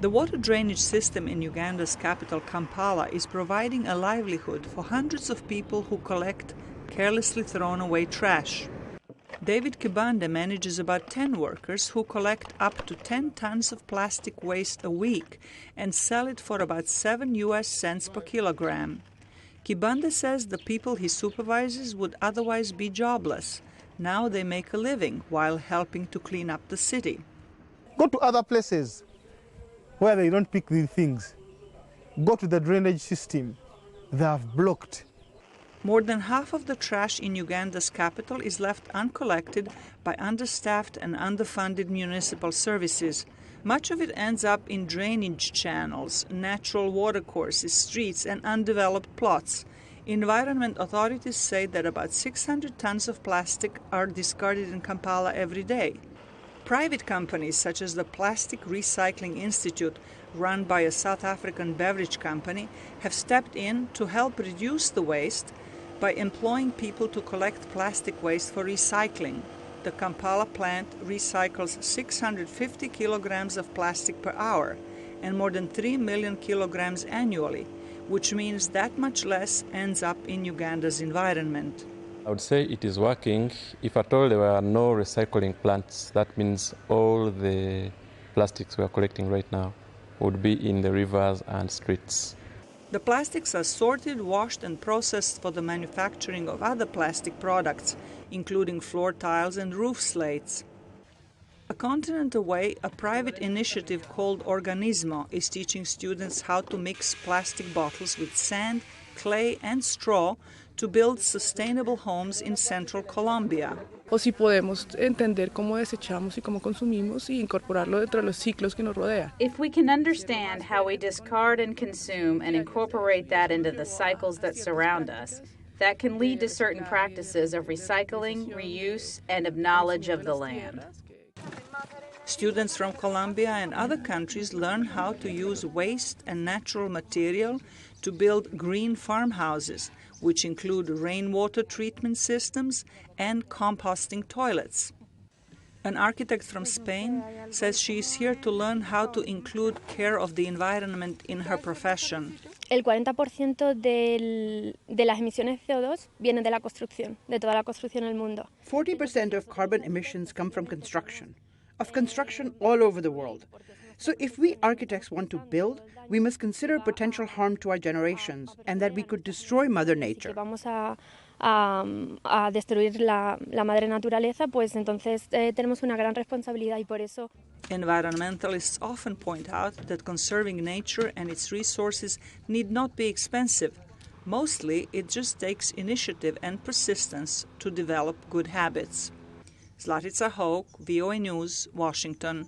The water drainage system in Uganda's capital, Kampala, is providing a livelihood for hundreds of people who collect carelessly thrown away trash. David Kibande manages about 10 workers who collect up to 10 tons of plastic waste a week and sell it for about 7 US cents per kilogram. Kibande says the people he supervises would otherwise be jobless. Now they make a living while helping to clean up the city. Go to other places where they don't pick these things. Go to the drainage system. They have blocked. More than half of the trash in Uganda's capital is left uncollected by understaffed and underfunded municipal services. Much of it ends up in drainage channels, natural watercourses, streets, and undeveloped plots. Environment authorities say that about 600 tons of plastic are discarded in Kampala every day. Private companies such as the Plastic Recycling Institute, run by a South African beverage company, have stepped in to help reduce the waste by employing people to collect plastic waste for recycling. The Kampala plant recycles 650 kilograms of plastic per hour and more than 3 million kilograms annually, which means that much less ends up in Uganda's environment. I would say it is working. If at all there were no recycling plants, that means all the plastics we are collecting right now would be in the rivers and streets. The plastics are sorted, washed, and processed for the manufacturing of other plastic products, including floor tiles and roof slates. A continent away, a private initiative called Organismo is teaching students how to mix plastic bottles with sand, clay, and straw to build sustainable homes in central Colombia. O si podemos entender cómo desechamos y cómo consumimos y incorporarlo dentro de los ciclos que nos rodean. If we can understand how we discard and consume and incorporate that into the cycles that surround us, that can lead to certain practices of recycling, reuse, and of knowledge of the land. Students from Colombia and other countries learn how to use waste and natural material to build green farmhouses, which include rainwater treatment systems and composting toilets. An architect from Spain says she is here to learn how to include care of the environment in her profession. El 40% de las emisiones de CO2 vienen de la construcción, de toda la construcción en el mundo. 40% of carbon emissions come from construction all over the world. So if we architects want to build, we must consider potential harm to our generations and that we could destroy Mother Nature. Vamos a destruir la madre naturaleza, pues entonces tenemos una gran responsabilidad y por eso. Environmentalists often point out that conserving nature and its resources need not be expensive. Mostly, it just takes initiative and persistence to develop good habits. Zlatica Hoke, VOA News, Washington.